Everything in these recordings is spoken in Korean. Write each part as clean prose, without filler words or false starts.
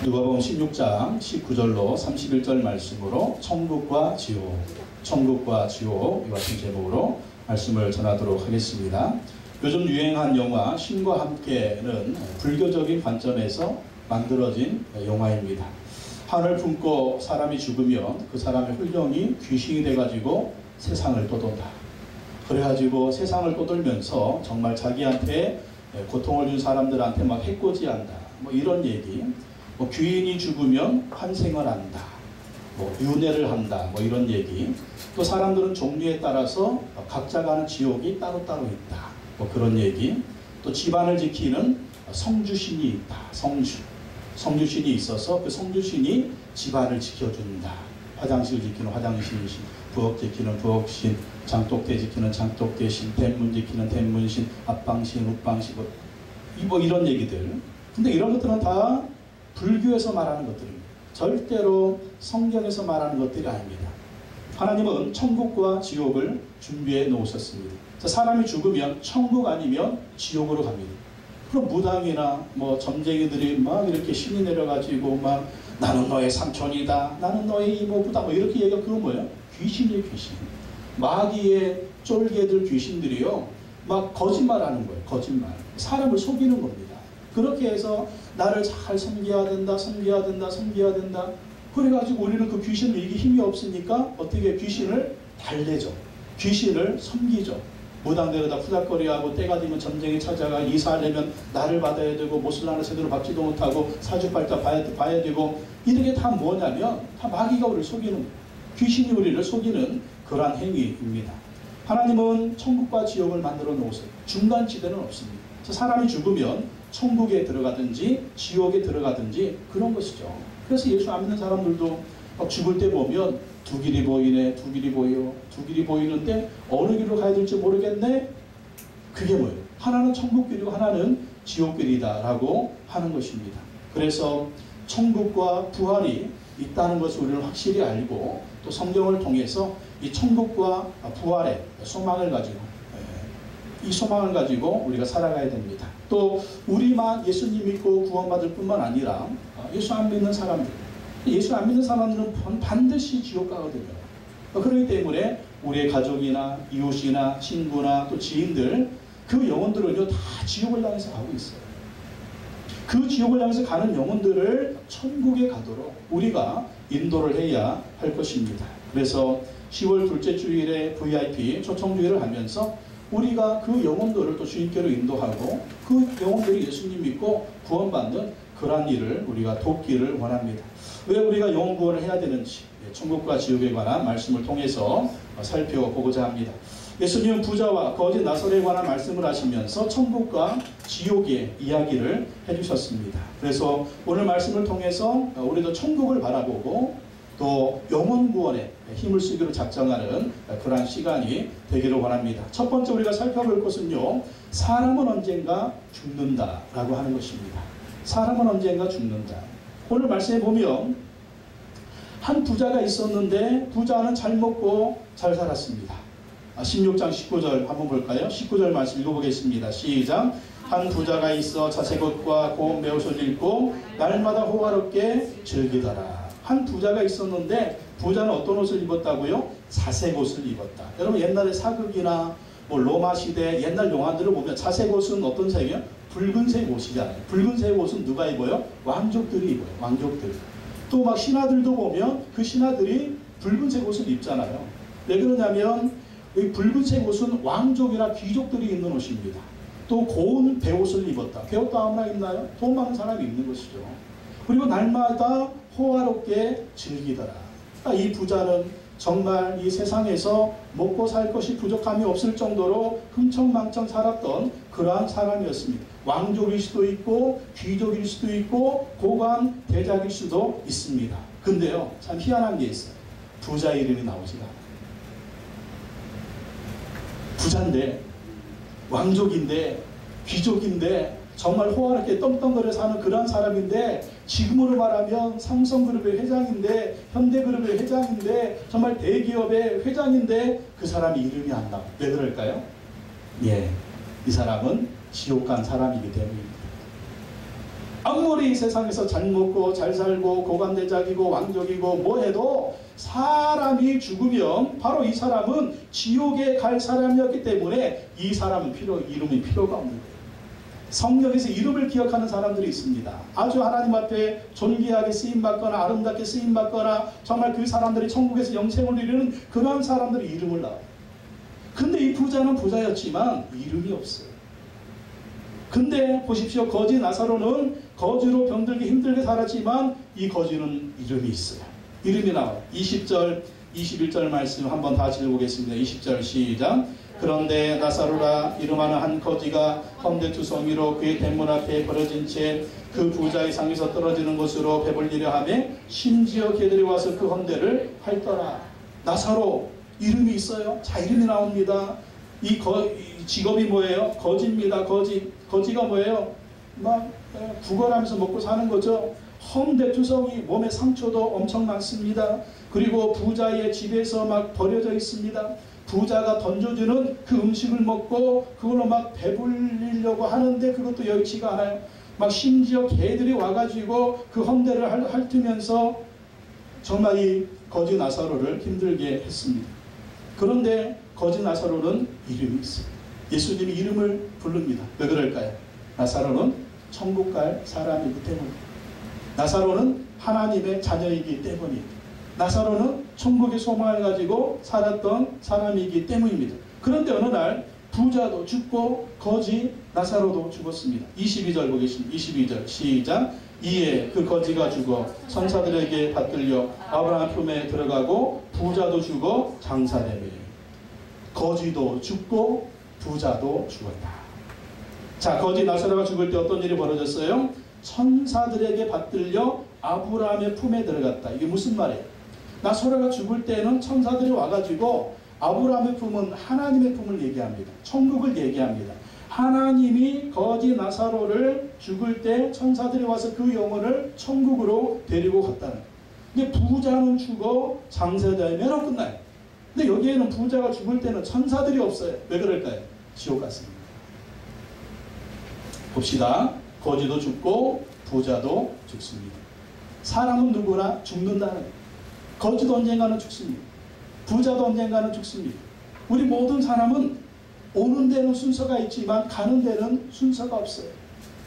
누가복음 16장 19절로 31절 말씀으로 천국과 지옥, 천국과 지옥 이 같은 제목으로 말씀을 전하도록 하겠습니다. 요즘 유행한 영화 신과 함께는 불교적인 관점에서 만들어진 영화입니다. 한을 품고 사람이 죽으면 그 사람의 훈령이 귀신이 돼가지고 세상을 떠돈다. 그래가지고 세상을 떠돌면서 정말 자기한테 고통을 준 사람들한테 막 해코지한다. 뭐 이런 얘기. 뭐 귀인이 죽으면 환생을 한다. 뭐 윤회를 한다. 뭐 이런 얘기. 또 사람들은 종류에 따라서 각자가 하는 지옥이 따로따로 있다. 뭐 그런 얘기. 또 집안을 지키는 성주신이 있다. 성주신이 있어서 그 성주신이 집안을 지켜준다. 화장실 지키는 화장실신, 부엌 지키는 부엌신, 장독대 지키는 장독대신, 대문 지키는 대문신, 앞방신, 윗방신, 뭐 이런 얘기들. 근데 이런 것들은 다 불교에서 말하는 것들입니다. 절대로 성경에서 말하는 것들이 아닙니다. 하나님은 천국과 지옥을 준비해 놓으셨습니다. 사람이 죽으면 천국 아니면 지옥으로 갑니다. 그럼 무당이나 뭐 점쟁이들이 막 이렇게 신이 내려가지고 막 나는 너의 삼촌이다, 나는 너의 이모부다, 뭐 이렇게 얘기하면 그건 뭐예요? 귀신이에요, 귀신. 마귀의 쫄개들 귀신들이요, 막 거짓말하는 거예요, 거짓말. 사람을 속이는 겁니다. 그렇게 해서 나를 잘 섬겨야 된다, 섬겨야 된다, 섬겨야 된다. 그래가지고 우리는 그 귀신을 이기기 힘이 없으니까 어떻게 귀신을 달래죠. 귀신을 섬기죠. 무당들에다 후닥거리하고 때가 되면 점쟁이 찾아가 이사하려면 나를 받아야 되고 못을 하나 제대로 받지도 못하고 사주팔자 봐야 되고 이렇게 다 뭐냐면 다 마귀가 우리를 속이는, 귀신이 우리를 속이는 그러한 행위입니다. 하나님은 천국과 지옥을 만들어 놓으세요. 중간지대는 없습니다. 사람이 죽으면 천국에 들어가든지 지옥에 들어가든지 그런 것이죠. 그래서 예수 안 믿는 사람들도 죽을 때 보면 두 길이 보이네, 두 길이 보여, 두 길이 보이는데 어느 길로 가야 될지 모르겠네. 그게 뭐예요? 하나는 천국길이고 하나는 지옥길이다 라고 하는 것입니다. 그래서 천국과 부활이 있다는 것을 우리는 확실히 알고 또 성경을 통해서 이 천국과 부활의 소망을 가지고 이 소망을 가지고 우리가 살아가야 됩니다. 또 우리만 예수님 믿고 구원받을 뿐만 아니라 예수 안 믿는 사람들, 예수 안 믿는 사람들은 반드시 지옥 가거든요. 그렇기 때문에 우리의 가족이나 이웃이나 친구나 또 지인들, 그 영혼들은요 다 지옥을 향해서 가고 있어요. 그 지옥을 향해서 가는 영혼들을 천국에 가도록 우리가 인도를 해야 할 것입니다. 그래서 10월 둘째 주일에 VIP 초청주일을 하면서 우리가 그 영혼들을 또 주님께로 인도하고 그 영혼들이 예수님 믿고 구원받는 그러한 일을 우리가 돕기를 원합니다. 왜 우리가 영혼 구원을 해야 되는지 천국과 지옥에 관한 말씀을 통해서 살펴보고자 합니다. 예수님은 부자와 거지 나설에 관한 말씀을 하시면서 천국과 지옥의 이야기를 해주셨습니다. 그래서 오늘 말씀을 통해서 우리도 천국을 바라보고 또 영혼 구원에 힘을 쓰기로 작정하는 그러한 시간이 되기를 원합니다. 첫 번째 우리가 살펴볼 것은요, 사람은 언젠가 죽는다라고 하는 것입니다. 사람은 언젠가 죽는다. 오늘 말씀에 보면 한 부자가 있었는데 부자는 잘 먹고 잘 살았습니다. 16장 19절 한번 볼까요? 19절 말씀 읽어보겠습니다. 시작. 한 부자가 있어 자색 옷과 고운 베옷을 입고 날마다 호화롭게 즐기더라. 한 부자가 있었는데 부자는 어떤 옷을 입었다고요? 자색 옷을 입었다. 여러분 옛날에 사극이나 뭐 로마 시대 옛날 영화들을 보면 자색 옷은 어떤 색이에요? 붉은색 옷이잖아요. 붉은색 옷은 누가 입어요? 왕족들이 입어요. 왕족들. 또 막 신하들도 보면 그 신하들이 붉은색 옷을 입잖아요. 왜 그러냐면 이 붉은색 옷은 왕족이나 귀족들이 입는 옷입니다. 또 고운 베옷을 입었다. 베옷도 아무나 입나요? 돈 많은 사람이 입는 것이죠. 그리고 날마다 호화롭게 즐기더라. 이 부자는 정말 이 세상에서 먹고 살 것이 부족함이 없을 정도로 흥청망청 살았던 그러한 사람이었습니다. 왕족일 수도 있고 귀족일 수도 있고 고관 대작일 수도 있습니다. 근데요 참 희한한 게 있어요. 부자 이름이 나오지가 않아요. 부자인데 왕족인데 귀족인데 정말 호화롭게 떵떵거려 사는 그런 사람인데 지금으로 말하면 삼성그룹의 회장인데 현대그룹의 회장인데 정말 대기업의 회장인데 그 사람이 이름이 안 나와요. 왜 그럴까요? 예, 이 사람은 지옥 간 사람이기 때문입니다. 아무리 세상에서 잘 먹고 잘 살고 고관대작이고 왕족이고 뭐 해도 사람이 죽으면 바로 이 사람은 지옥에 갈 사람이었기 때문에 이 사람은 이름이 필요가 없는 거예요. 성경에서 이름을 기억하는 사람들이 있습니다. 아주 하나님 앞에 존귀하게 쓰임받거나 아름답게 쓰임받거나 정말 그 사람들이 천국에서 영생을 누리는 그런 사람들이 이름을 낳아요. 근데 이 부자는 부자였지만 이름이 없어요. 근데 보십시오. 거지 나사로는 거지로 병들기 힘들게 살았지만 이 거지는 이름이 있어요. 이름이 나와요. 20절 21절 말씀 한번 다시 읽어보겠습니다. 20절 시작. 그런데 나사로라 이름하는 한 거지가 헌데투성이로 그의 대문 앞에 버려진 채 그 부자의 상에서 떨어지는 곳으로 배불리려 하며 심지어 개들이 와서 그 헌데를 핥더라. 나사로 이름이 있어요. 자, 이름이 나옵니다. 이 직업이 뭐예요? 거지입니다. 거지가 뭐예요? 막 구걸하면서 먹고 사는 거죠. 헌데투성이, 몸에 상처도 엄청 많습니다. 그리고 부자의 집에서 막 버려져 있습니다. 부자가 던져주는 그 음식을 먹고 그걸로 막 배불리려고 하는데 그것도 여의치가 않아요. 막 심지어 개들이 와가지고 그 헌데를 핥으면서 정말 이 거지 나사로를 힘들게 했습니다. 그런데 거지 나사로는 이름이 있어요. 예수님이 이름을 부릅니다. 왜 그럴까요? 나사로는 천국 갈 사람이기 때문에, 나사로는 하나님의 자녀이기 때문이에요. 나사로는 천국의 소망을 가지고 살았던 사람이기 때문입니다. 그런데 어느 날 부자도 죽고 거지 나사로도 죽었습니다. 22절 보겠습니다. 22절 시작. 이에 그 거지가 죽어 천사들에게 받들려 아브라함 품에 들어가고 부자도 죽어 장사되며. 거지도 죽고 부자도 죽었다. 자, 거지 나사로가 죽을 때 어떤 일이 벌어졌어요? 천사들에게 받들려 아브라함의 품에 들어갔다. 이게 무슨 말이에요? 나사로가 죽을 때는 천사들이 와가지고, 아브라함의 품은 하나님의 품을 얘기합니다. 천국을 얘기합니다. 하나님이 거지 나사로를 죽을 때 천사들이 와서 그 영혼을 천국으로 데리고 갔다는 거예요. 근데 부자는 죽어 장사되면 끝나요. 근데 여기에는 부자가 죽을 때는 천사들이 없어요. 왜 그럴까요? 지옥 갔습니다. 봅시다. 거지도 죽고 부자도 죽습니다. 사람은 누구나 죽는다는 거예요. 거지도 언젠가는 죽습니다. 부자도 언젠가는 죽습니다. 우리 모든 사람은 오는 데는 순서가 있지만 가는 데는 순서가 없어요.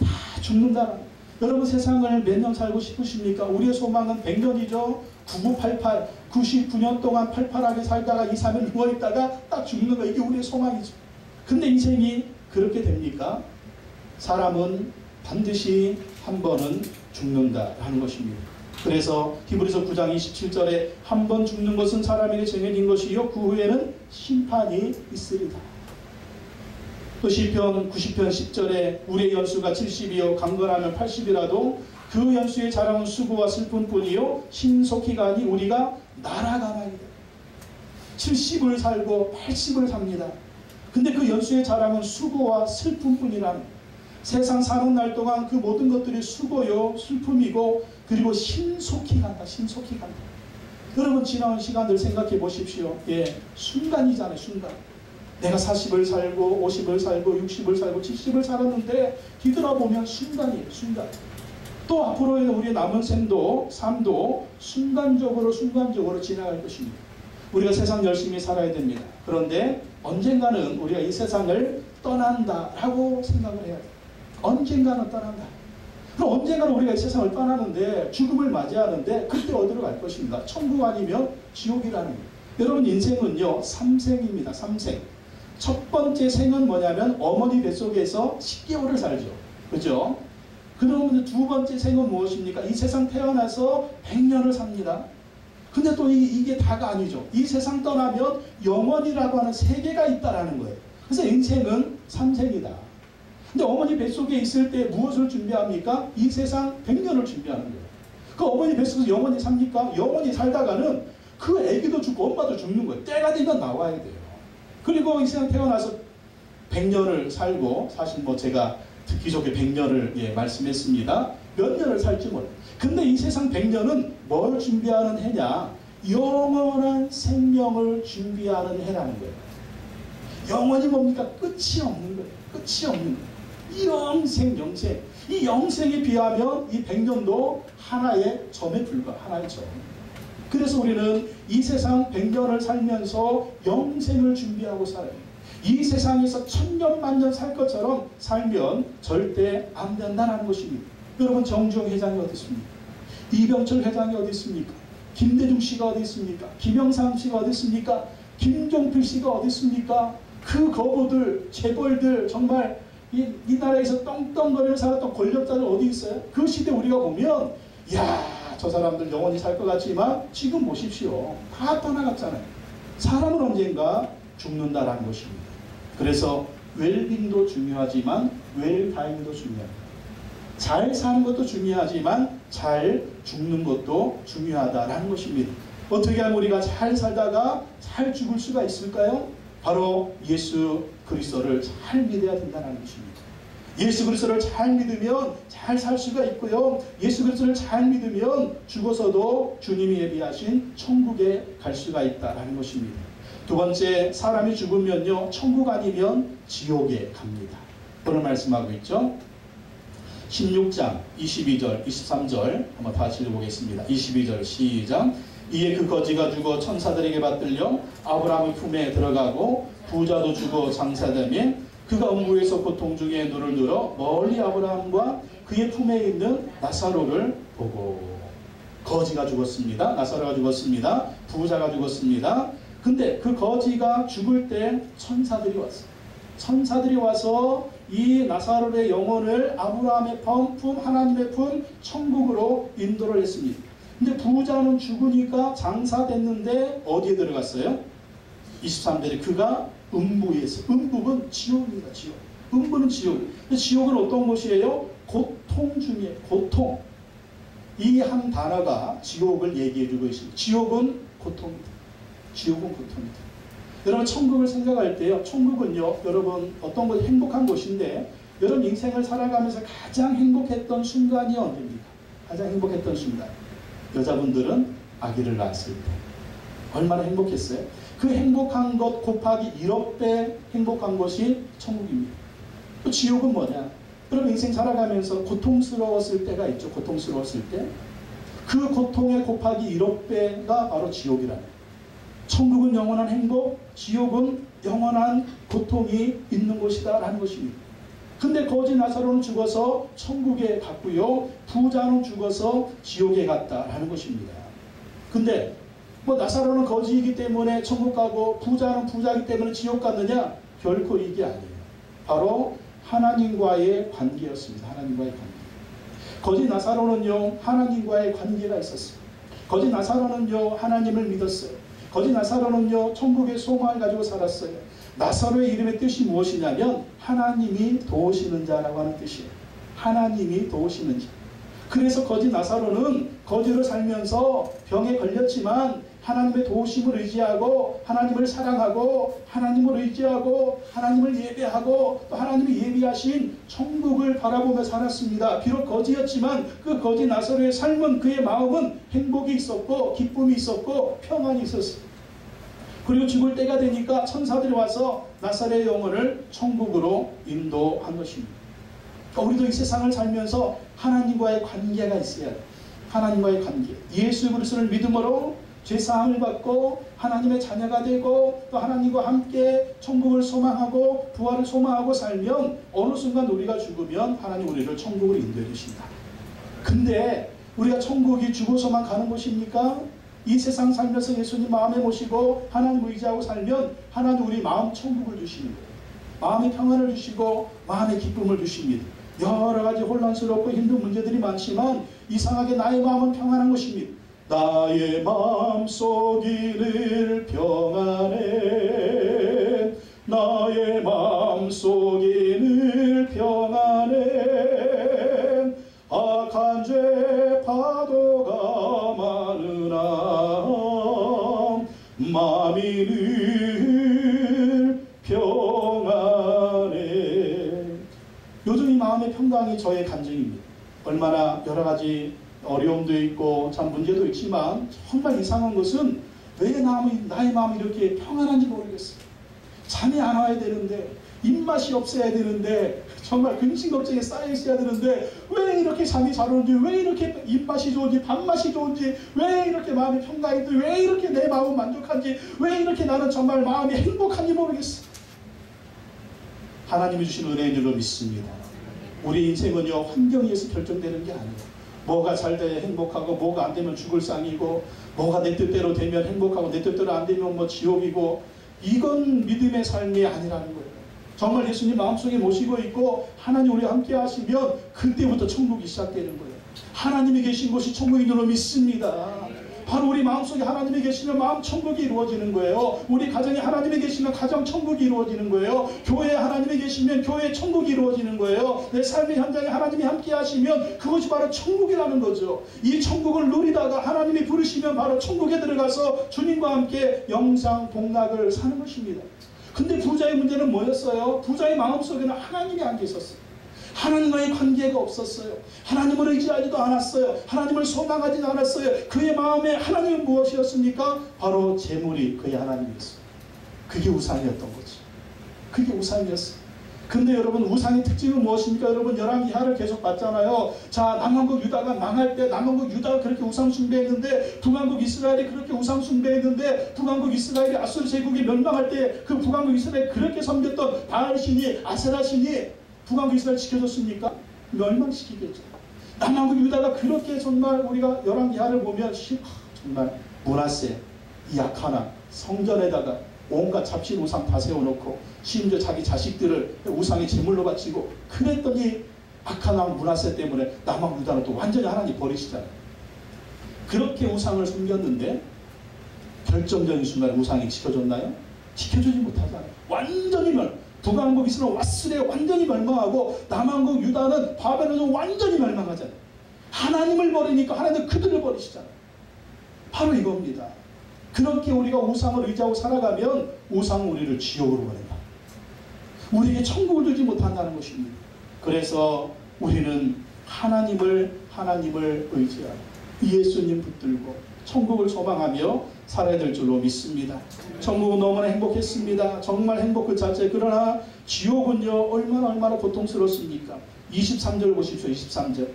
다 죽는다는 거예요. 여러분 세상을 몇 년 살고 싶으십니까? 우리의 소망은 100년이죠. 9988, 99년 동안 팔팔하게 살다가 2, 3일 누워있다가 딱 죽는 거, 이게 우리의 소망이죠. 근데 인생이 그렇게 됩니까? 사람은 반드시 한 번은 죽는다라는 것입니다. 그래서 히브리서 9장 27절에 한 번 죽는 것은 사람에게 정해진 것이요 그 후에는 심판이 있으리다. 또 시편 90편 10절에 우리의 연수가 70이요 강건하면 80이라도 그 연수의 자랑은 수고와 슬픔뿐이요 신속히가 아니 우리가 날아가나이다. 70을 살고 80을 삽니다. 근데 그 연수의 자랑은 수고와 슬픔뿐이라는, 세상 사는 날 동안 그 모든 것들이 수고요 슬픔이고 그리고 신속히 간다. 신속히 간다. 여러분 지나온 시간들 생각해 보십시오. 예, 순간이잖아요. 순간. 내가 40을 살고 50을 살고 60을 살고 70을 살았는데 뒤돌아보면 순간이에요. 순간. 또 앞으로의 우리의 남은 삶도 순간적으로 지나갈 것입니다. 우리가 세상 열심히 살아야 됩니다. 그런데 언젠가는 우리가 이 세상을 떠난다라고 생각을 해야 돼요. 언젠가는 떠난다. 그럼 언젠가는 우리가 이 세상을 떠나는데, 죽음을 맞이하는데 그때 어디로 갈 것입니다. 천국 아니면 지옥이라는 거예요. 여러분 인생은요 3생입니다. 3생. 첫 번째 생은 뭐냐면 어머니 뱃속에서 10개월을 살죠. 그죠? 그러면 두 번째 생은 무엇입니까? 이 세상 태어나서 100년을 삽니다. 근데 또 이게 다가 아니죠. 이 세상 떠나면 영원이라고 하는 세계가 있다라는 거예요. 그래서 인생은 3생이다. 근데 어머니 뱃속에 있을 때 무엇을 준비합니까? 이 세상 100년을 준비하는 거예요. 그 어머니 뱃속에서 영원히 삽니까? 영원히 살다가는 그 애기도 죽고 엄마도 죽는 거예요. 때가 되면 나와야 돼요. 그리고 이 세상 태어나서 100년을 살고, 사실 뭐 제가 듣기 좋게 100년을 말씀했습니다. 몇 년을 살지 몰라요. 근데 이 세상 100년은 뭘 준비하는 해냐? 영원한 생명을 준비하는 해라는 거예요. 영원이 뭡니까? 끝이 없는 거예요. 끝이 없는 거예요. 영생. 이 영생에 비하면 이 100년도 하나의 점에 불과, 하나의 점. 그래서 우리는 이 세상 100년을 살면서 영생을 준비하고 살아요. 이 세상에서 1000년 만년 살 것처럼 살면 절대 안 된다는 것입니다. 여러분, 정주영 회장이 어디 있습니까? 이병철 회장이 어디 있습니까? 김대중 씨가 어디 있습니까? 김영삼 씨가 어디 있습니까? 김종필 씨가 어디 있습니까? 그 거부들, 재벌들, 정말 이 나라에서 떵떵거리는 살았던 권력자들 어디 있어요? 그 시대 우리가 보면, 야, 저 사람들 영원히 살 것 같지만 지금 보십시오. 다 떠나갔잖아요. 사람은 언젠가 죽는다라는 것입니다. 그래서 웰빙도 중요하지만 웰다잉도 중요합니다. 잘 사는 것도 중요하지만 잘 죽는 것도 중요하다라는 것입니다. 어떻게 하면 우리가 잘 살다가 잘 죽을 수가 있을까요? 바로 예수 그리스도를 잘 믿어야 된다는 것입니다. 예수 그리스도를 잘 믿으면 잘 살 수가 있고요. 예수 그리스도를 잘 믿으면 죽어서도 주님이 예비하신 천국에 갈 수가 있다는 것입니다. 두 번째, 사람이 죽으면요, 천국 아니면 지옥에 갑니다. 오늘 말씀하고 있죠. 16장 22절 23절 한번 다시 읽어보겠습니다. 22절 시작. 이에 그 거지가 죽어 천사들에게 받들려 아브라함의 품에 들어가고 부자도 죽어 장사되며 그가 음부에서 고통 중에 눈을 들어 멀리 아브라함과 그의 품에 있는 나사로를 보고. 거지가 죽었습니다. 나사로가 죽었습니다. 부자가 죽었습니다. 근데 그 거지가 죽을 때 천사들이 왔어요. 천사들이 와서 이 나사로의 영혼을 아브라함의 품, 하나님의 품, 천국으로 인도를 했습니다. 근데 부자는 죽으니까 장사됐는데 어디에 들어갔어요? 23절에 그가 음부에서, 음부는 지옥입니다. 지옥. 음부는 지옥. 지옥은 어떤 곳이에요? 고통 중에 고통. 이 한 단어가 지옥을 얘기해주고 있습니다. 지옥은 고통입니다. 지옥은 고통입니다. 여러분, 천국을 생각할 때요, 천국은요, 여러분 어떤 곳 행복한 곳인데, 여러분 인생을 살아가면서 가장 행복했던 순간이 언제입니까? 가장 행복했던 순간. 여자분들은 아기를 낳았을 때 얼마나 행복했어요? 그 행복한 것 곱하기 1억 배 행복한 것이 천국입니다. 또 지옥은 뭐냐? 여러분 인생 살아가면서 고통스러웠을 때가 있죠. 고통스러웠을 때. 그 고통의 곱하기 1억 배가 바로 지옥이라는. 천국은 영원한 행복, 지옥은 영원한 고통이 있는 곳이다 라는 것입니다. 근데 거지 나사로는 죽어서 천국에 갔고요, 부자는 죽어서 지옥에 갔다라는 것입니다. 근데 뭐 나사로는 거지이기 때문에 천국 가고 부자는 부자이기 때문에 지옥 갔느냐? 결코 이게 아니에요. 바로 하나님과의 관계였습니다. 하나님과의 관계. 거지 나사로는요, 하나님과의 관계가 있었어요. 거지 나사로는요, 하나님을 믿었어요. 거지 나사로는요, 천국의 소망을 가지고 살았어요. 나사로의 이름의 뜻이 무엇이냐면 하나님이 도우시는 자라고 하는 뜻이에요. 하나님이 도우시는 자. 그래서 거지 나사로는 거지로 살면서 병에 걸렸지만 하나님의 도우심을 의지하고 하나님을 사랑하고 하나님을 의지하고 하나님을 예배하고 또 하나님이 예비하신 천국을 바라보며 살았습니다. 비록 거지였지만 그 거지 나사로의 삶은, 그의 마음은 행복이 있었고 기쁨이 있었고 평안이 있었어요. 그리고 죽을 때가 되니까 천사들이 와서 나사로의 영혼을 천국으로 인도한 것입니다. 우리도 이 세상을 살면서 하나님과의 관계가 있어야 돼요. 하나님과의 관계. 예수 그리스도를 믿음으로 죄사함을 받고 하나님의 자녀가 되고 또 하나님과 함께 천국을 소망하고 부활을 소망하고 살면 어느 순간 우리가 죽으면 하나님 우리를 천국으로 인도해 주신다. 근데 우리가 천국이 죽어서만 가는 곳입니까? 이 세상 살면서 예수님 마음에 모시고 하나님 의지하고 살면 하나님 우리 마음 천국을 주시는 거예요. 마음의 평안을 주시고 마음의 기쁨을 주십니다. 여러 가지 혼란스럽고 힘든 문제들이 많지만 이상하게 나의 마음은 평안한 것입니다. 나의 마음속이 늘 평안해. 나의 마음속이 늘 평안해. 악한 죄 파도가 많으나 마음이 늘 평안해. 요즘 이 마음의 평강이 저의 간증입니다. 얼마나 여러 가지 어려움도 있고 참 문제도 있지만 정말 이상한 것은 왜 나의 마음이 이렇게 평안한지 모르겠어요. 잠이 안 와야 되는데, 입맛이 없어야 되는데 정말 근심 걱정에 쌓여 있어야 되는데 왜 이렇게 잠이 잘 오는지, 왜 이렇게 입맛이 좋은지, 밥맛이 좋은지, 왜 이렇게 마음이 평강인지, 왜 이렇게 내 마음은 만족한지, 왜 이렇게 나는 정말 마음이 행복한지 모르겠어. 하나님이 주신 은혜인 줄로 믿습니다. 우리 인생은요, 환경에 의해서 결정되는 게 아니에요. 뭐가 잘 돼야 행복하고, 뭐가 안 되면 죽을 상이고, 뭐가 내 뜻대로 되면 행복하고, 내 뜻대로 안 되면 뭐 지옥이고, 이건 믿음의 삶이 아니라는 거예요. 정말 예수님 마음속에 모시고 있고 하나님 우리와 함께 하시면 그때부터 천국이 시작되는 거예요. 하나님이 계신 곳이 천국인 줄로 믿습니다. 바로 우리 마음속에 하나님이 계시면 마음 천국이 이루어지는 거예요. 우리 가정에 하나님이 계시면 가정 천국이 이루어지는 거예요. 교회에 하나님이 계시면 교회 천국이 이루어지는 거예요. 내 삶의 현장에 하나님이 함께 하시면 그것이 바로 천국이라는 거죠. 이 천국을 누리다가 하나님이 부르시면 바로 천국에 들어가서 주님과 함께 영상 복락을 사는 것입니다. 근데 부자의 문제는 뭐였어요? 부자의 마음속에는 하나님이 안 계셨어요. 하나님과의 관계가 없었어요. 하나님을 의지하지도 않았어요. 하나님을 소망하지도 않았어요. 그의 마음에 하나님은 무엇이었습니까? 바로 재물이 그의 하나님이었어요. 그게 우상이었던 거죠. 그게 우상이었어요. 근데 여러분, 우상의 특징은 무엇입니까? 여러분, 열왕기하를 계속 봤잖아요. 자, 남왕국 유다가 망할 때 남왕국 유다가 그렇게 우상 숭배했는데, 북왕국 이스라엘이 그렇게 우상 숭배했는데, 북왕국 이스라엘이 아수르 제국이 멸망할 때 그 북왕국 이스라엘이 그렇게 섬겼던 바알신이, 아세라신이 북왕국 이스라엘 지켜줬습니까? 멸망시키겠죠. 남왕국 유다가 그렇게 정말 우리가 열왕기하를 보면 정말 므낫세, 이 아카나 성전에다가 온갖 잡신 우상 다 세워놓고 심지어 자기 자식들을 우상의 제물로 바치고 그랬더니 아카나 므낫세 때문에 남왕 유다는 또 완전히 하나님 버리시잖아요. 그렇게 우상을 숨겼는데 결정적인 순간에 우상이 지켜줬나요? 지켜주지 못하잖아요. 완전히 북왕국 이스라엘 와스레 완전히 멸망하고 남왕국 유다는 바벨론은 완전히 멸망하잖아요. 하나님을 버리니까 하나님은 그들을 버리시잖아요. 바로 이겁니다. 그렇게 우리가 우상을 의지하고 살아가면 우상은 우리를 지옥으로 보낸다. 우리에게 천국을 주지 못한다는 것입니다. 그래서 우리는 하나님을 의지하고 예수님 붙들고 천국을 소망하며 살아야 될 줄로 믿습니다. 천국은 너무나 행복했습니다. 정말 행복 그 자체. 그러나 지옥은요, 얼마나 고통스럽습니까? 23절 보십시오. 23절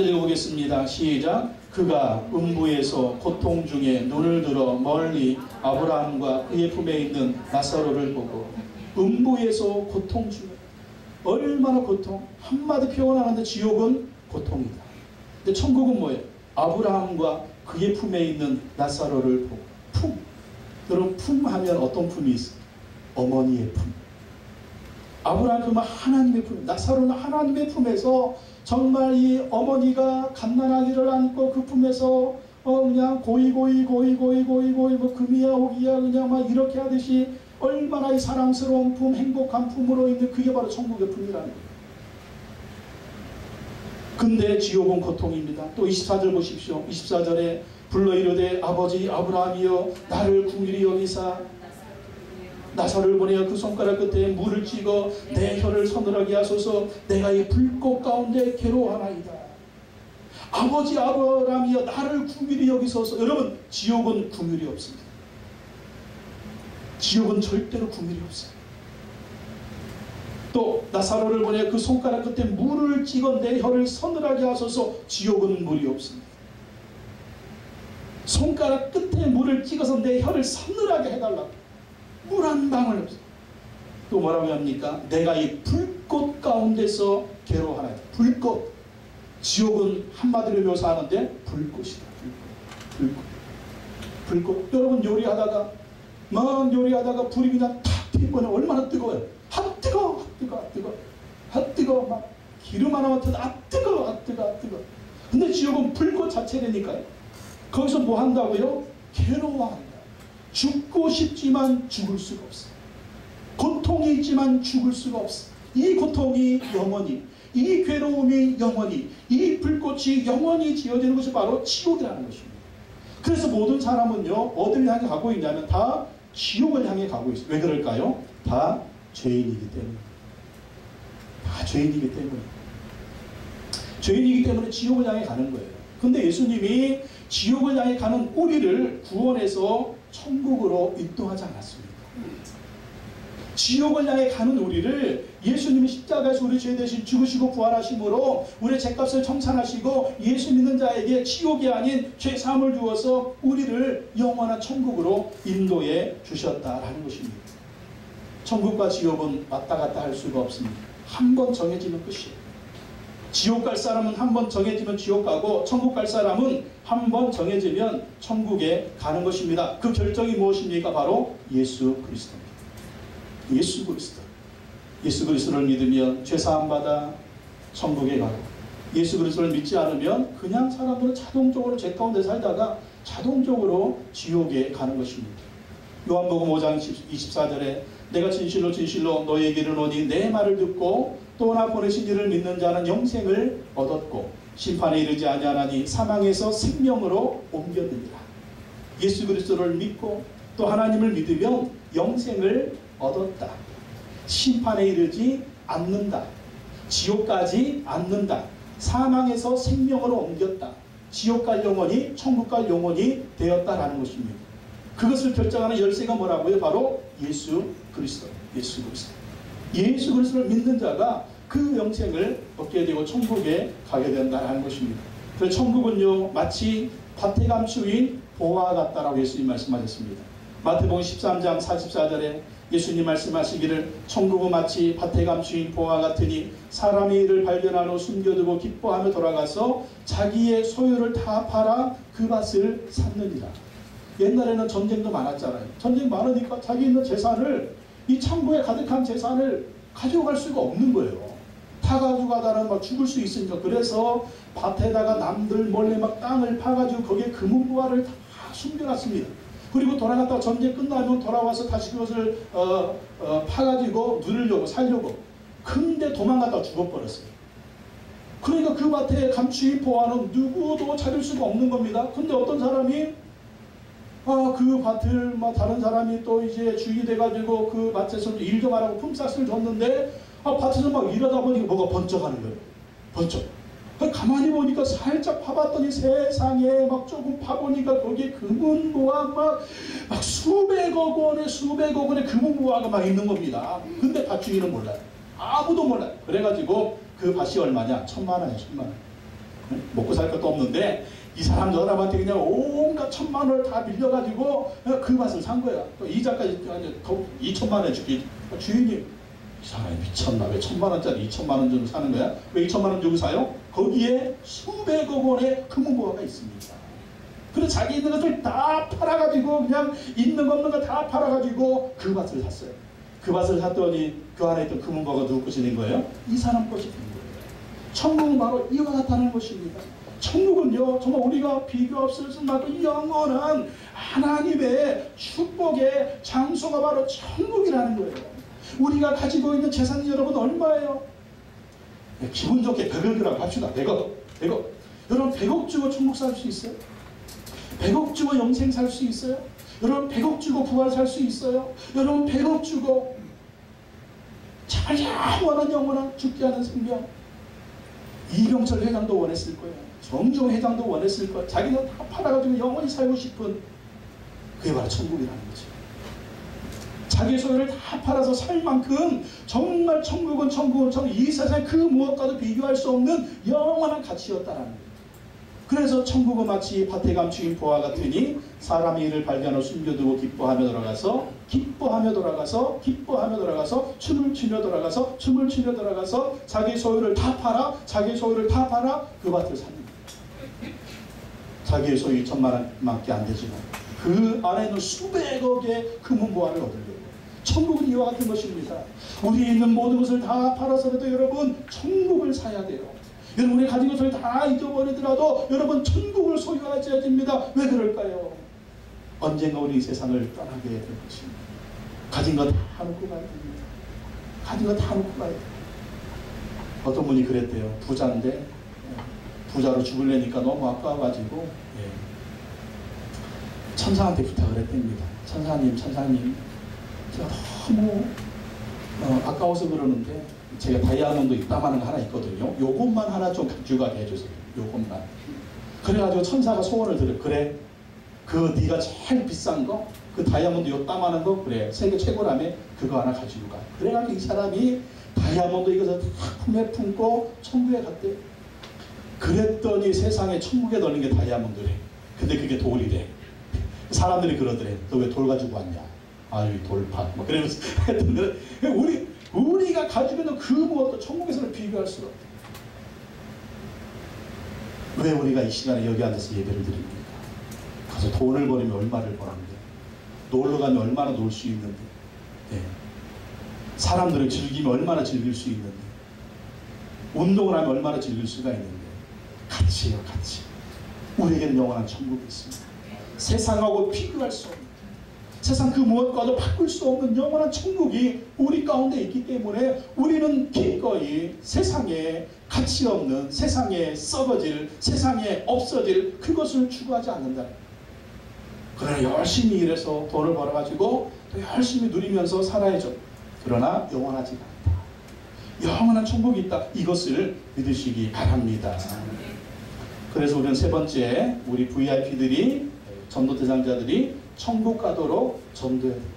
읽어보겠습니다. 시작. 그가 음부에서 고통 중에 눈을 들어 멀리 아브라함과 그의 품에 있는 나사로를 보고, 음부에서 고통 중에 얼마나 고통, 한마디 표현하는데 지옥은 고통이다. 근데 천국은 뭐예요? 아브라함과 그의 품에 있는 나사로를 보고. 품, 여러분, 품 하면 어떤 품이 있어요? 어머니의 품. 아브라함의 품은 하나님의 품, 나사로는 하나님의 품에서 정말 이 어머니가 갓난아기를 안고 그 품에서 그냥 고이 뭐 금이야 오기야 그냥 막 이렇게 하듯이 얼마나 이 사랑스러운 품, 행복한 품으로 있는 그게 바로 천국의 품이라는 거예요. 근데 지옥은 고통입니다. 또 24절 보십시오. 24절에 불러 이르되 아버지 아브라함이여 나를 긍휼히 여기사 나사로를 보내어 그 손가락 끝에 물을 찍어 내 혀를 서늘하게 하소서. 내가 이 불꽃 가운데 괴로워하나이다. 아버지 아브라함이여 나를 긍휼히 여기소서. 여러분, 지옥은 긍휼이 없습니다. 지옥은 절대로 긍휼이 없어요. 또 나사로를 보내 그 손가락 끝에 물을 찍어 내 혀를 서늘하게 하소서. 지옥은 물이 없습니다. 손가락 끝에 물을 찍어서 내 혀를 서늘하게 해달라고. 물 한 방울 없어요. 또 뭐라고 합니까? 내가 이 불꽃 가운데서 괴로워하나이다. 불꽃. 지옥은 한마디로 묘사하는데 불꽃이다. 불꽃. 여러분, 요리하다가 불이 그냥 탁 피면 얼마나 뜨거워요. 뜨거워. 막 기름 하나 맡아도 뜨거워. 근데 지옥은 불꽃 자체라니까요. 거기서 뭐 한다고요? 괴로워한다. 죽고 싶지만 죽을 수가 없어. 고통이 있지만 죽을 수가 없어. 이 고통이 영원히, 이 괴로움이 영원히, 이 불꽃이 영원히 지어지는 것이 바로 지옥이라는 것입니다. 그래서 모든 사람은요, 어디를 향해 가고 있냐면 다 지옥을 향해 가고 있어요. 왜 그럴까요? 다 죄인이기 때문에. 죄인이기 때문에 지옥을 향해 가는 거예요. 근데 예수님이 지옥을 향해 가는 우리를 구원해서 천국으로 인도하지 않았습니다. 지옥을 향해 가는 우리를 예수님이 십자가에서 우리 죄 대신 죽으시고 부활하심으로 우리의 죄값을 청산하시고 예수 믿는 자에게 지옥이 아닌 죄사함을 주어서 우리를 영원한 천국으로 인도해 주셨다라는 것입니다. 천국과 지옥은 왔다 갔다 할 수가 없습니다. 한 번 정해지는 끝이에요. 지옥 갈 사람은 한 번 정해지면 지옥 가고 천국 갈 사람은 한 번 정해지면 천국에 가는 것입니다. 그 결정이 무엇입니까? 바로 예수 그리스도입니다. 예수 그리스도. 예수 그리스도를 믿으면 죄사함 받아 천국에 가고, 예수 그리스도를 믿지 않으면 그냥 사람들은 자동적으로 죄 가운데 살다가 자동적으로 지옥에 가는 것입니다. 요한복음 5장 24절에 내가 진실로 진실로 너희에게 이르노니 내 말을 듣고 또 나 보내신 이를 믿는 자는 영생을 얻었고 심판에 이르지 아니하나니 사망에서 생명으로 옮겼느니라. 예수 그리스도를 믿고 또 하나님을 믿으면 영생을 얻었다. 심판에 이르지 않는다. 지옥 가지 않는다. 사망에서 생명으로 옮겼다. 지옥 갈 영혼이 천국 갈 영혼이 되었다라는 것입니다. 그것을 결정하는 열쇠가 뭐라고요? 바로 예수 그리스도. 예수 그리스도. 예수 그리스도를 믿는 자가 그 영생을 얻게 되고 천국에 가게 된다는 것입니다. 그래서 천국은요 마치 밭에 감추인 보화 같다라고 예수님 말씀하셨습니다. 마태복음 13장 44절에 예수님 말씀하시기를 천국은 마치 밭에 감추인 보화 같으니 사람이 이를 발견한 후 숨겨두고 기뻐하며 돌아가서 자기의 소유를 다 팔아 그 밭을 샀느니라. 옛날에는 전쟁도 많았잖아요. 전쟁 많으니까 자기 있는 재산을, 이 창고에 가득한 재산을 가져갈 수가 없는 거예요. 다 가져가다는 막 죽을 수 있으니까. 그래서 밭에다가 남들 몰래 막 땅을 파가지고 거기에 금은보화를 다 숨겨놨습니다. 그리고 돌아갔다가 전쟁 끝나면 돌아와서 다시 그것을 파가지고 누리려고 살려고. 근데 도망갔다가 죽어버렸어요. 그러니까 그 밭에 감추인 보화는 누구도 찾을 수가 없는 겁니다. 근데 어떤 사람이 그 밭을 다른 사람이 또 이제 주인이 돼가지고 그 밭에서 일 좀 하라고 품삯을 줬는데 밭에서 막 일하다 보니까 뭐가 번쩍하는 거예요. 번쩍. 가만히 보니까 살짝 파봤더니 세상에 막 조금 파보니까 거기에 금은보화 막 수백억 원의 금은보화가 막 있는 겁니다. 근데 밭 주인은 몰라요. 아무도 몰라요. 그래가지고 그 밭이 얼마냐? 1,000만 원이야. 1,000만 원. 먹고 살 것도 없는데 이 사람 저 사람한테 그냥 온갖 1,000만 원을 다 빌려가지고 그 밭을 산 거야. 또 이자까지 2,000만 원에 주기. 주인이 이 사람이 미쳤나? 왜 1,000만 원짜리 2,000만 원 주고 사는 거야? 왜 2,000만 원 주고 사요? 거기에 수백억 원의 금은보화가 있습니다. 그래서 자기 있는 것들 다 팔아가지고 그냥 있는 거 없는 거 다 팔아가지고 그 밭을 샀어요. 그 밭을 샀더니 그 안에 있던 금은보화가 누구 것이 된 거예요? 이 사람 것이 된 거예요. 천국은 바로 이와 같다는 것입니다. 천국은요 정말 우리가 비교 없을 수 없는 영원한 하나님의 축복의 장소가 바로 천국이라는 거예요. 우리가 가지고 있는 재산이 여러분 얼마예요? 기분 좋게 100억이라고 합시다. 100억. 여러분 100억 주고 천국 살 수 있어요? 100억 주고 영생 살 수 있어요? 여러분 100억 주고 부활 살 수 있어요? 여러분 100억 주고 참 영원한 죽지 않은 생명. 이병철 회장도 원했을 거예요. 정종 회장도 원했을 거예요. 자기는 다 팔아가지고 영원히 살고 싶은, 그게 바로 천국이라는 거죠. 자기 소유를 다 팔아서 살 만큼 정말 천국은 이 세상 그 무엇과도 비교할 수 없는 영원한 가치였다라는 거예요. 그래서 천국은 마치 밭에 감추인 보화 같으니 사람이 이를 발견하고 숨겨두고 기뻐하며 돌아가서 춤을 추며 돌아가서 자기 소유를 다 팔아 그 밭을 삽니다. 자기의 소유 2,000만 원밖에 안 되지만 그 안에는 수백억의 금은보화를 얻으려고. 천국은 이와 같은 것입니다. 우리 있는 모든 것을 다 팔아서라도 여러분 천국을 사야 돼요. 여러분이 가진 것을 다 잊어버리더라도 여러분 천국을 소유하셔야 됩니다. 왜 그럴까요? 언젠가 우리 이 세상을 떠나게 될 것입니다. 가진 거 다 놓고 가야 됩니다. 가진 거 다 놓고 가야 돼요. 어떤 분이 그랬대요. 부자인데 부자로 죽으려니까 너무 아까워가지고 천사한테 부탁을 했답니다. 천사님 제가 너무 아까워서 그러는데 제가 다이아몬드 이따만한 거 하나 있거든요. 요것만 하나 좀 가져가게 해주세요. 요것만. 그래가지고 천사가 소원을 들어요. 그래 그 네가 제일 비싼 거, 그 다이아몬드 요따만한 거, 그래 세계 최고라며 그거 하나 가지고 가. 그래가지고 이 사람이 다이아몬드 이것을 다 품에 품고 천국에 갔대. 그랬더니 세상에 천국에 넣는 게 다이아몬드래. 근데 그게 돌이래. 사람들이 그러더래. 너 왜 돌 가지고 왔냐? 아유 돌파. 뭐 그러면서 하여튼 우리가 가지고 있는 그 무엇도 천국에서는 비교할 수가 없다. 왜 우리가 이 시간에 여기 앉아서 예배를 드립니까? 가서 돈을 버리면 얼마를 버는데, 놀러 가면 얼마나 놀 수 있는데, 네. 사람들을 즐기면 얼마나 즐길 수 있는데, 운동을 하면 얼마나 즐길 수가 있는데, 같이요, 같이. 우리에게는 영원한 천국이 있습니다. 세상하고 비교할 수 없는, 세상 그 무엇과도 바꿀 수 없는 영원한 천국이 우리 가운데 있기 때문에 우리는 기꺼이 세상에 가치 없는, 세상에 썩어질, 세상에 없어질 그것을 추구하지 않는다. 그러나 열심히 일해서 돈을 벌어가지고 또 열심히 누리면서 살아야죠. 그러나 영원하지 않다. 영원한 천국이 있다. 이것을 믿으시기 바랍니다. 그래서 우리는 세 번째, 우리 VIP들이, 전도 대상자들이 천국 가도록 전도해야 됩니다.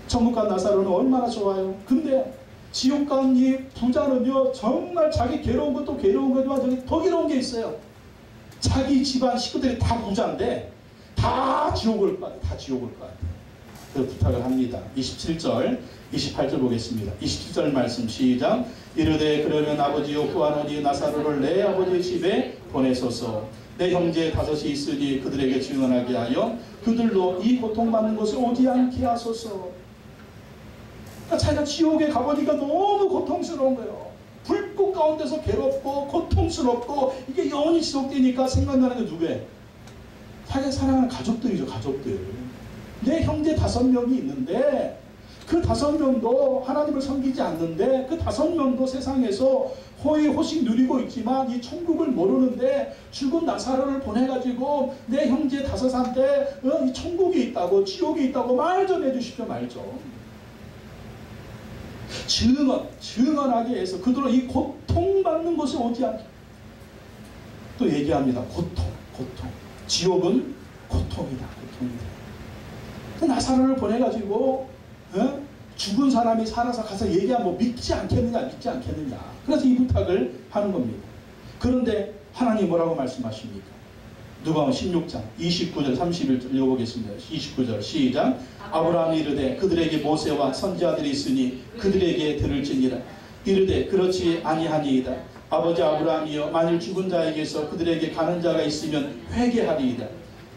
천국 간 나사로는 얼마나 좋아요. 근데 지옥 간 이 부자는요, 정말 자기 괴로운 것도 괴로운 거지만 저기 더 괴로운 게 있어요. 자기 집안 식구들이 다 부자인데 다 지옥을 가, 다 지옥을 가. 그래서 부탁을 합니다. 27절, 28절 보겠습니다. 27절 말씀 시작. 이르되 그러면 아버지여 구하노니 나사로를 내 아버지의 집에 보내소서. 내 형제 다섯이 있으니 그들에게 증언하게 하여 그들로 이 고통받는 곳에 오지 않게 하소서. 그러니까 자기가 지옥에 가보니까 너무 고통스러운 거예요. 불꽃 가운데서 괴롭고 고통스럽고 이게 영원히 지속되니까 생각나는 게 누구예요? 자기가 사랑하는 가족들이죠. 가족들. 내 형제 5명이 있는데 그 5명도 하나님을 섬기지 않는데 그 5명도 세상에서 호의호식 누리고 있지만 이 천국을 모르는데 죽은 나사로를 보내가지고 내 형제 5한테 이 천국이 있다고 지옥이 있다고 말 좀 해주십시오. 말 좀. 증언하게 해서 그들로 이 고통받는 곳에 오지 않게. 또 얘기합니다. 고통. 지옥은 고통이다. 나사로를 보내가지고 죽은 사람이 살아서 가서 얘기하면 뭐 믿지 않겠느냐. 그래서 이 부탁을 하는 겁니다. 그런데 하나님 뭐라고 말씀하십니까? 누가복음 16장 29절 31절 읽어보겠습니다. 29절 시작. 아브라함이 이르되 그들에게 모세와 선지자들이 있으니 그들에게 들을지니라. 이르되 그렇지 아니하니이다. 아버지 아브라함이여 만일 죽은 자에게서 그들에게 가는 자가 있으면 회개하리이다.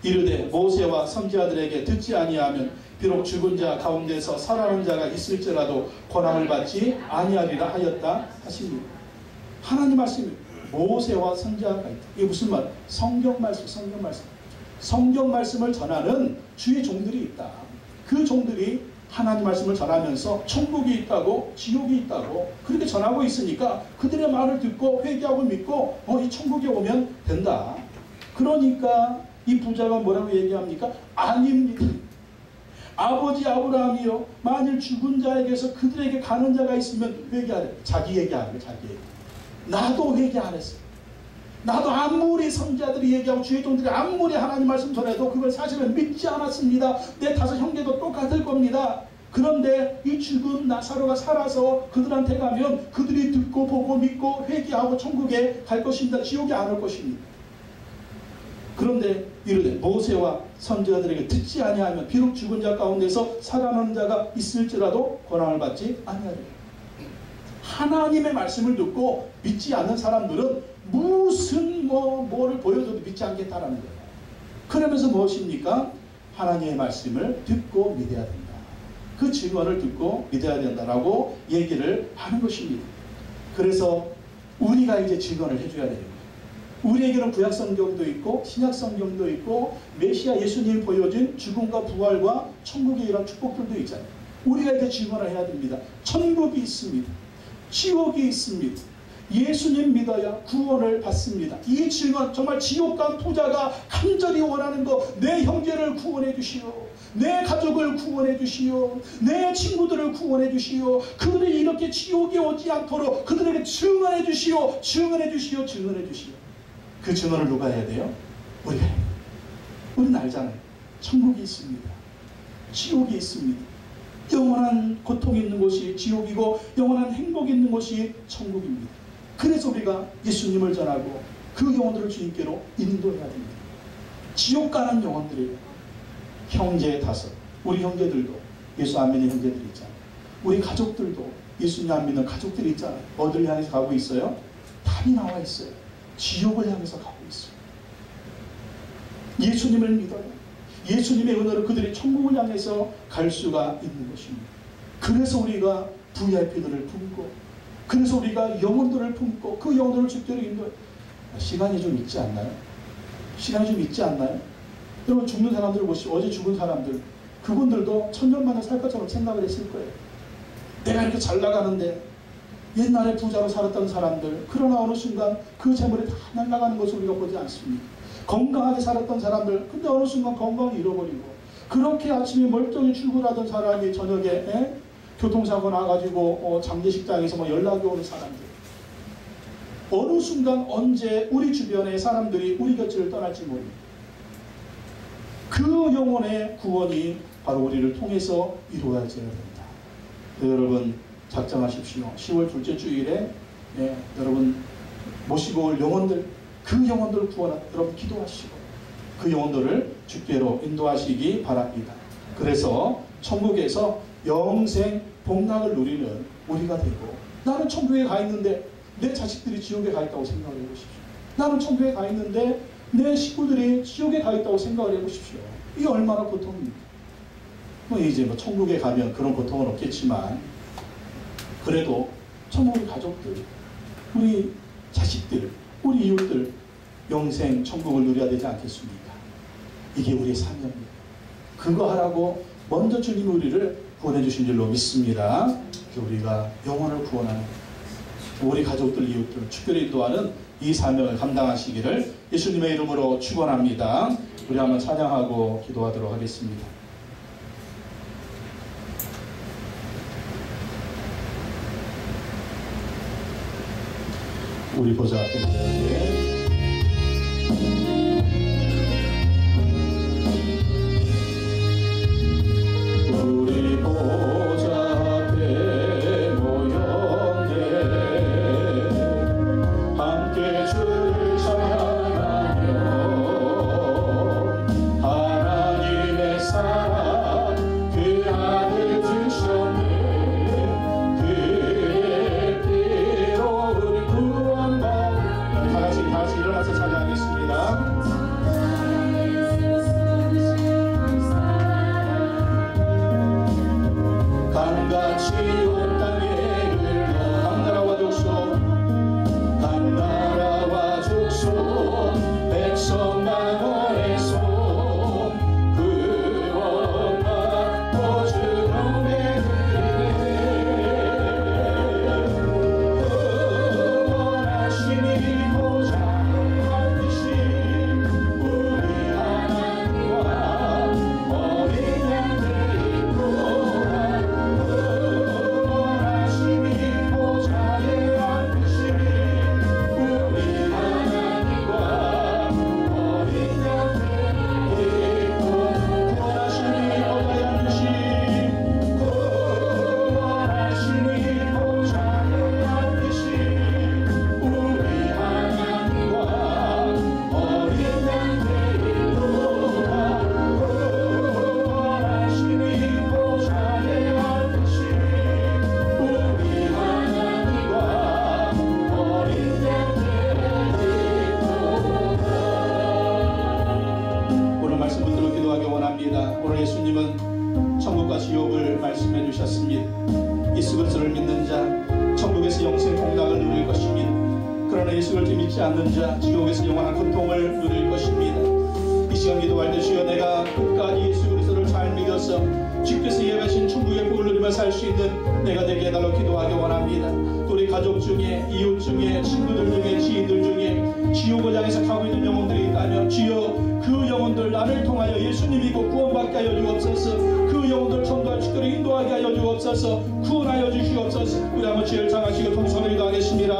이르되 모세와 선지자들에게 듣지 아니하면 비록 죽은 자 가운데서 살아난 자가 있을지라도 권함을 받지 아니하리라 하였다 하십니다. 하나님 말씀이 모세와 선지자가 있다. 이게 무슨 말? 성경 말씀. 성경 말씀을 전하는 주의 종들이 있다. 그 종들이 하나님 말씀을 전하면서 천국이 있다고 지옥이 있다고 그렇게 전하고 있으니까 그들의 말을 듣고 회개하고 믿고 이 천국에 오면 된다. 그러니까 이 부자가 뭐라고 얘기합니까? 아닙니다. 아버지 아브라함이요 만일 죽은 자에게서 그들에게 가는 자가 있으면 회개하래. 자기 얘기하는 거예요. 자기 얘기. 나도 회개 안 했어. 나도 아무리 선지자들이 얘기하고 주의 종들이 아무리 하나님 말씀 전해도 그걸 사실은 믿지 않았습니다. 내 5 형제도 똑같을 겁니다. 그런데 이 죽은 나사로가 살아서 그들한테 가면 그들이 듣고 보고 믿고 회개하고 천국에 갈 것입니다. 지옥에 안 올 것입니다. 그런데 이르되 모세와 선지자들에게 듣지 아니하면 비록 죽은 자 가운데서 살아나는 자가 있을지라도 권한을 받지 아니하리라. 하나님의 말씀을 듣고 믿지 않는 사람들은 무슨 뭐를 보여줘도 믿지 않겠다라는 거예요. 그러면서 무엇입니까? 하나님의 말씀을 듣고 믿어야 된다. 그 증언을 듣고 믿어야 된다라고 얘기를 하는 것입니다. 그래서 우리가 이제 증언을 해줘야 됩니다. 우리에게는 구약성경도 있고 신약성경도 있고 메시아 예수님이 보여준 죽음과 부활과 천국의 이런 축복들도 있잖아요. 우리가 이제 증언을 해야 됩니다. 천국이 있습니다. 지옥이 있습니다. 예수님 믿어야 구원을 받습니다. 이 증언 정말 지옥 간 부자가 간절히 원하는 거, 내 형제를 구원해 주시오. 내 가족을 구원해 주시오. 내 친구들을 구원해 주시오. 그들이 이렇게 지옥에 오지 않도록 그들에게 증언해 주시오. 그 증언을 누가 해야 돼요? 우리가 해야 돼요. 우리는 알잖아요. 천국이 있습니다. 지옥이 있습니다. 영원한 고통이 있는 곳이 지옥이고 영원한 행복이 있는 곳이 천국입니다. 그래서 우리가 예수님을 전하고 그 영혼들을 주님께로 인도해야 됩니다. 지옥 가는 영혼들이에요. 형제 다섯, 우리 형제들도 예수 안 믿는 형제들이 있잖아요. 우리 가족들도 예수님 안 믿는 가족들이 있잖아요. 어디를 향해서 가고 있어요? 답이 나와 있어요. 지옥을 향해서 가고 있어요. 예수님을 믿어요. 예수님의 은혜로 그들이 천국을 향해서 갈 수가 있는 것입니다. 그래서 우리가 VIP들을 품고, 그래서 우리가 영혼들을 품고 그 영혼들을 주께로 인도해요. 시간이 좀 있지 않나요? 시간이 좀 있지 않나요? 여러분, 죽는 사람들을 보시고, 어제 죽은 사람들, 그분들도 천년 만에 살 것처럼 생각을 했을 거예요. 내가 이렇게 잘 나가는데, 옛날에 부자로 살았던 사람들, 그러나 어느 순간 그 재물이 다 날아가는 것을 우리가 보지 않습니다. 건강하게 살았던 사람들, 근데 어느 순간 건강을 잃어버리고, 그렇게 아침에 멀쩡히 출근하던 사람이 저녁에 교통사고 나가지고 장례식장에서 연락이 오는 사람들, 어느 순간 언제 우리 주변의 사람들이 우리 곁을 떠날지 모릅니다. 그 영혼의 구원이 바로 우리를 통해서 이루어져야 됩니다. 여러분, 작정하십시오. 10월 둘째 주일에 여러분 모시고 올 영혼들, 그 영혼들을 구원하라. 여러분 기도하시고 그 영혼들을 주께로 인도하시기 바랍니다. 그래서 천국에서 영생 복락을 누리는 우리가 되고, 나는 천국에 가 있는데 내 자식들이 지옥에 가 있다고 생각을 해보십시오. 나는 천국에 가 있는데 내 식구들이 지옥에 가 있다고 생각을 해보십시오. 이게 얼마나 고통입니까? 이제 천국에 가면 그런 고통은 없겠지만, 그래도 천국의 가족들, 우리 자식들, 우리 이웃들 영생 천국을 누려야 되지 않겠습니까? 이게 우리의 사명입니다. 그거 하라고 먼저 주님이 우리를 구원해 주신 줄로 믿습니다. 우리가 영혼을 구원하는, 우리 가족들, 이웃들 축교를 인도하는 이 사명을 감당하시기를 예수님의 이름으로 축원합니다. 우리 한번 찬양하고 기도하도록 하겠습니다. 우리 보좌 앞에 모여 우리 보좌 앞에 모였네. 함께 주를 찬양하며 하나님의 사랑 그 아들 주셨네. 그의 피로 우리 구원받는, 다시 일어나서 찬양하겠습니다. 강같이 온 땅에 흘러 강나라와 족속, 강나라와 족속, 백성 만원에서 구원받고 주 경배 드리네. 구원하시니 보좌에 앉으신 우리 하나님과 어린 양들이 오늘 예수님은 천국과 지옥을 말씀해 주셨습니다. 예수 그리스도를 믿는 자 천국에서 영생 복락을 누릴 것입니다. 그러나 예수 그리스도를 믿지 않는 자 지옥에서 영원한 고통을 누릴 것입니다. 이 시간 기도할 때 주여, 내가 끝까지 예수 그리스도를 잘 믿어서 주께서 예배하신 천국의 복을 누리며 살 수 있는 내가 되게 해달라고 기도하기 원합니다. 우리 가족 중에, 이웃 중에, 친구들 중에, 지인들 중에 지옥을 향해서 가고 있는 영혼들이 있다면 주여, 그 영혼들 나를 통하여 예수님 믿고 구원받게 하여 주옵소서. 그 영혼들 전도할 축도를 인도하게 하여 주옵소서. 구원하여 주시옵소서. 우리 한번 주를 장하시고 동서를 기도하겠습니다.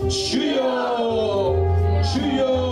주여, 주여.